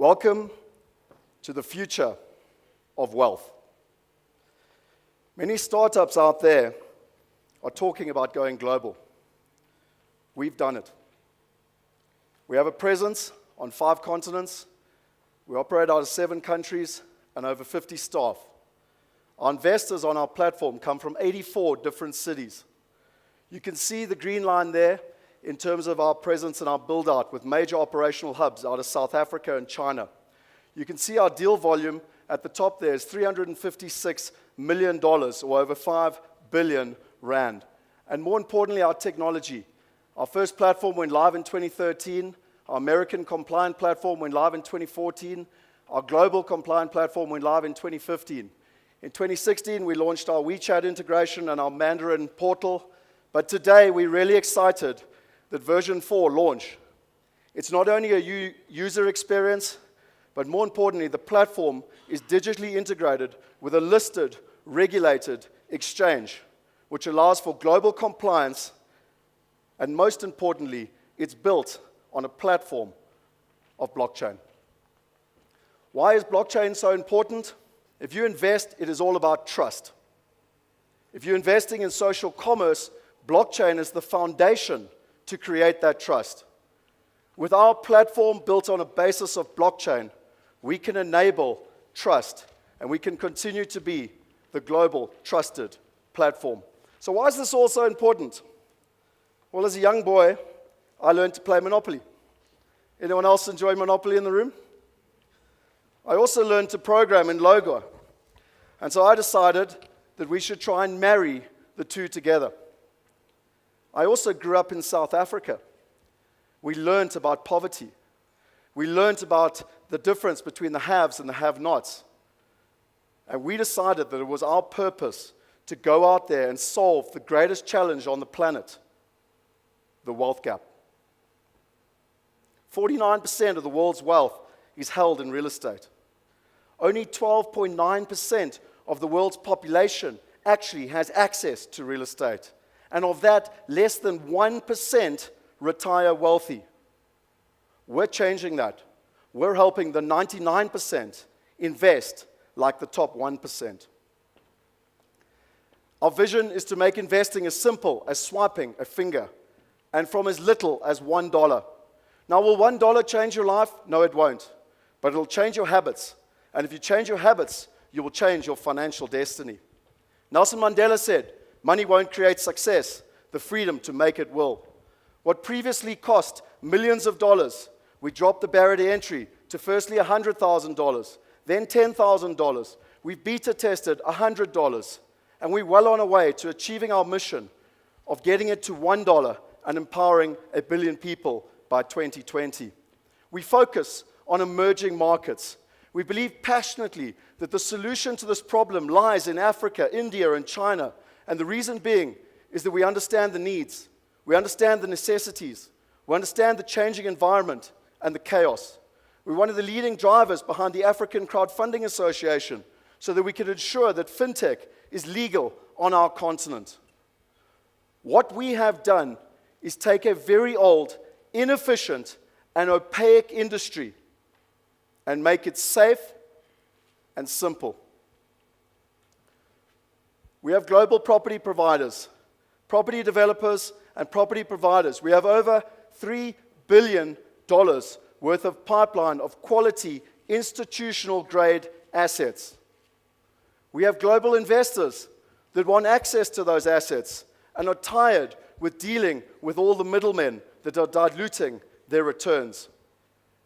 Welcome to the future of wealth. Many startups out there are talking about going global. We've done it. We have a presence on 5 continents. We operate out of 7 countries and over 50 staff. Our investors on our platform come from 84 different cities. You can see the green line there in terms of our presence and our build-out with major operational hubs out of South Africa and China. You can see our deal volume at the top there is $356 million, or over 5 billion rand. And more importantly, our technology. Our first platform went live in 2013. Our American compliant platform went live in 2014. Our global compliant platform went live in 2015. In 2016, we launched our WeChat integration and our Mandarin portal. But today, we're really excited that version 4 launch. It's not only a user experience, but more importantly, the platform is digitally integrated with a listed, regulated exchange, which allows for global compliance, and most importantly, it's built on a platform of blockchain. Why is blockchain so important? If you invest, it is all about trust. If you're investing in social commerce, blockchain is the foundation to create that trust. With our platform built on a basis of blockchain, we can enable trust, and we can continue to be the global trusted platform. So why is this all so important? Well, as a young boy, I learned to play Monopoly. Anyone else enjoy Monopoly in the room? I also learned to program in Logo. And so I decided that we should try and marry the two together. I also grew up in South Africa. We learned about poverty. We learned about the difference between the haves and the have-nots. And we decided that it was our purpose to go out there and solve the greatest challenge on the planet, the wealth gap. 49% of the world's wealth is held in real estate. Only 12.9% of the world's population actually has access to real estate. And of that, less than 1% retire wealthy. We're changing that. We're helping the 99% invest like the top 1%. Our vision is to make investing as simple as swiping a finger, and from as little as $1. Now, will $1 change your life? No, it won't. But it'll change your habits. And if you change your habits, you will change your financial destiny. Nelson Mandela said, "Money won't create success. The freedom to make it will." What previously cost millions of dollars, we dropped the barrier to entry to firstly $100,000, then $10,000. We've beta tested $100, and we're well on our way to achieving our mission of getting it to $1 and empowering 1 billion people by 2020. We focus on emerging markets. We believe passionately that the solution to this problem lies in Africa, India, and China. And the reason being is that we understand the needs, we understand the necessities, we understand the changing environment and the chaos. We're one of the leading drivers behind the African Crowdfunding Association so that we can ensure that FinTech is legal on our continent. What we have done is take a very old, inefficient, and opaque industry and make it safe and simple. We have global property providers, property developers, and property providers. We have over $3 billion worth of pipeline of quality institutional-grade assets. We have global investors that want access to those assets and are tired with dealing with all the middlemen that are diluting their returns.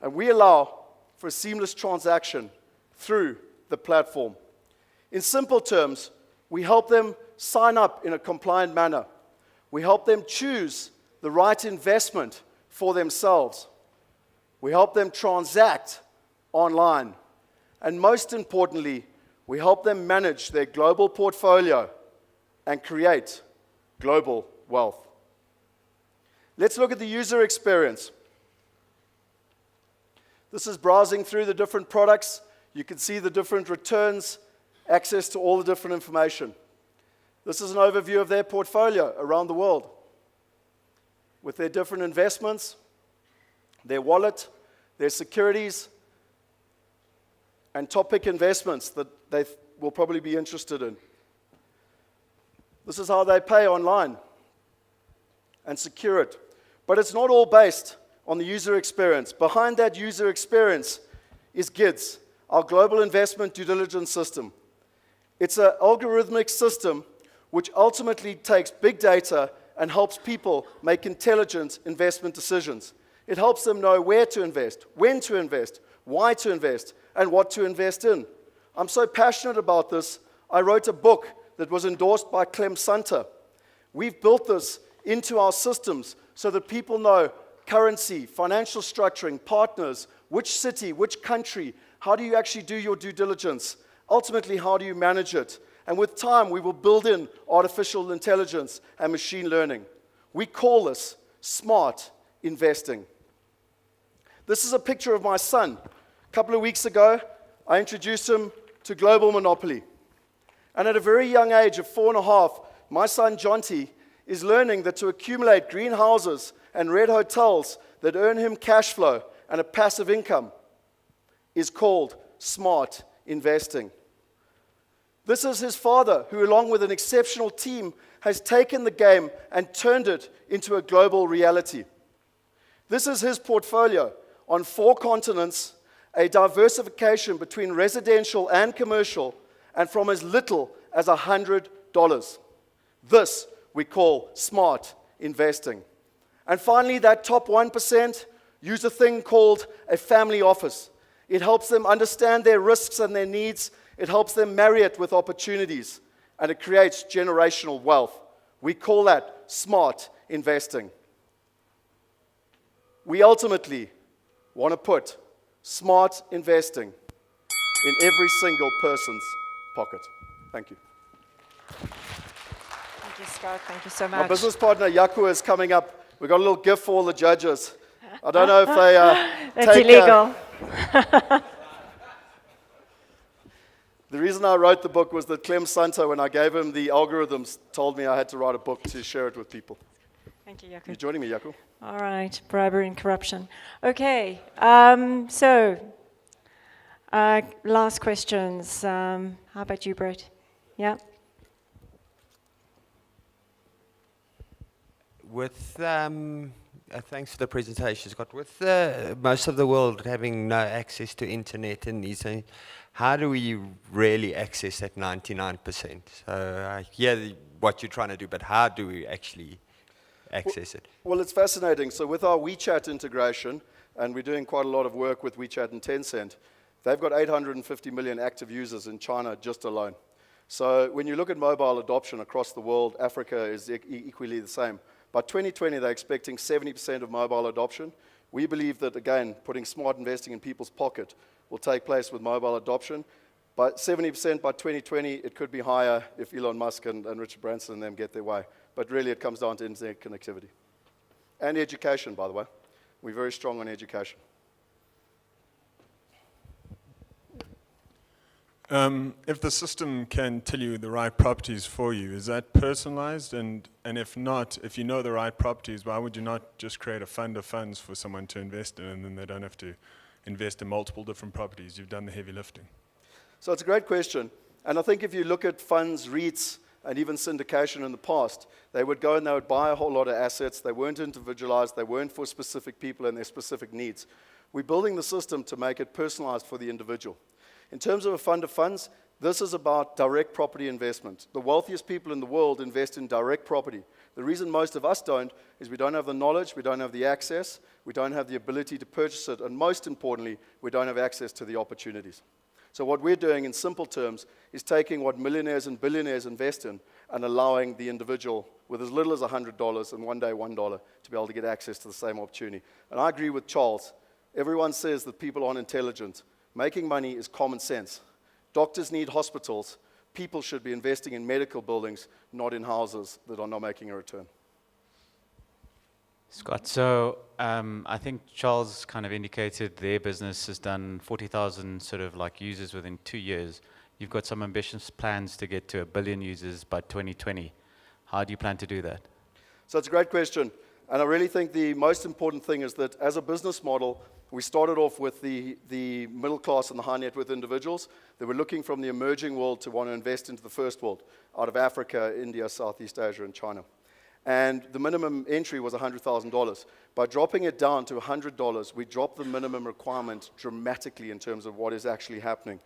And we allow for a seamless transaction through the platform. In simple terms, we help them sign up in a compliant manner. We help them choose the right investment for themselves. We help them transact online. And most importantly, we help them manage their global portfolio and create global wealth. Let's look at the user experience. This is browsing through the different products. You can see the different returns, access to all the different information. This is an overview of their portfolio around the world with their different investments, their wallet, their securities, and top pick investments that they will probably be interested in. This is how they pay online and secure it. But it's not all based on the user experience. Behind that user experience is GIDS, our global investment due diligence system. It's an algorithmic system which ultimately takes big data and helps people make intelligent investment decisions. It helps them know where to invest, when to invest, why to invest, and what to invest in. I'm so passionate about this, I wrote a book that was endorsed by Sandton. We've built this into our systems so that people know currency, financial structuring, partners, which city, which country, how do you actually do your due diligence? Ultimately, how do you manage it? And with time, we will build in artificial intelligence and machine learning. We call this smart investing. This is a picture of my son. A couple of weeks ago, I introduced him to global monopoly. And at a very young age of 4.5, my son Jonty is learning that to accumulate greenhouses and red hotels that earn him cash flow and a passive income is called smart investing. This is his father, who along with an exceptional team has taken the game and turned it into a global reality. This is his portfolio on 4 continents, a diversification between residential and commercial, and from as little as $100. This we call smart investing. And finally, that top 1% use a thing called a family office. It helps them understand their risks and their needs. It helps them marry it with opportunities. And it creates generational wealth. We call that smart investing. We ultimately want to put smart investing in every single person's pocket. Thank you. Thank you, Scott. Thank you so much. My business partner, Yaku, is coming up. We've got a little gift for all the judges. I don't know if they That's illegal. The reason I wrote the book was that Sandton, when I gave him the algorithms, told me I had to write a book to share it with people. Thank you, Yaku. You joining me, Yaku? All right, bribery and corruption. Okay, last questions. How about you, Brett? Yeah? With thanks for the presentation, Scott. With most of the world having no access to internet and these things, how do we really access that 99%? So I hear what you're trying to do, but how do we actually access it? Well, it's fascinating. So with our WeChat integration, and we're doing quite a lot of work with WeChat and Tencent, they've got 850 million active users in China just alone. So when you look at mobile adoption across the world, Africa is equally the same. By 2020, they're expecting 70% of mobile adoption. We believe that, again, putting smart investing in people's pocket will take place with mobile adoption. By 70% by 2020, it could be higher if Elon Musk and Richard Branson and them get their way. But really, it comes down to internet connectivity. And education, by the way. We're very strong on education. If the system can tell you the right properties for you, is that personalized? And if not, if you know the right properties, why would you not just create a fund of funds for someone to invest in, and then they don't have to invest in multiple different properties? You've done the heavy lifting. So it's a great question. And I think if you look at funds, REITs, and even syndication in the past, they would go and they would buy a whole lot of assets. They weren't individualized. They weren't for specific people and their specific needs. We're building the system to make it personalized for the individual. In terms of a fund of funds, this is about direct property investment. The wealthiest people in the world invest in direct property. The reason most of us don't is we don't have the knowledge, we don't have the access, we don't have the ability to purchase it, and most importantly, we don't have access to the opportunities. So what we're doing in simple terms is taking what millionaires and billionaires invest in and allowing the individual with as little as $100 and one day $1 to be able to get access to the same opportunity. And I agree with Charles. Everyone says that people aren't intelligent. Making money is common sense. Doctors need hospitals. People should be investing in medical buildings, not in houses that are not making a return. Scott, so I think Charles kind of indicated their business has done 40,000 sort of like users within 2 years. You've got some ambitious plans to get to 1 billion users by 2020. How do you plan to do that? So it's a great question. And I really think the most important thing is that as a business model, we started off with the middle class and the high net worth individuals that were looking from the emerging world to want to invest into the first world, out of Africa, India, Southeast Asia, and China. And the minimum entry was $100,000. By dropping it down to $100, we dropped the minimum requirement dramatically in terms of what is actually happening.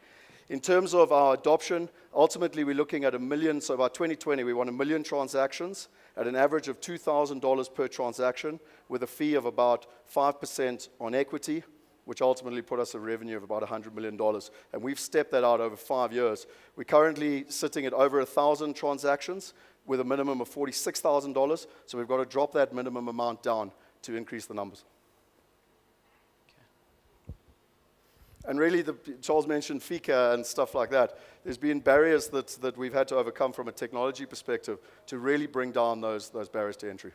In terms of our adoption, ultimately we're looking at 1 million, so by 2020 we want 1 million transactions at an average of $2,000 per transaction with a fee of about 5% on equity, which ultimately put us a revenue of about $100 million. And we've stepped that out over 5 years. We're currently sitting at over 1,000 transactions with a minimum of $46,000, so we've got to drop that minimum amount down to increase the numbers. And really, Charles mentioned FICA and stuff like that. There's been barriers that we've had to overcome from a technology perspective to really bring down those barriers to entry.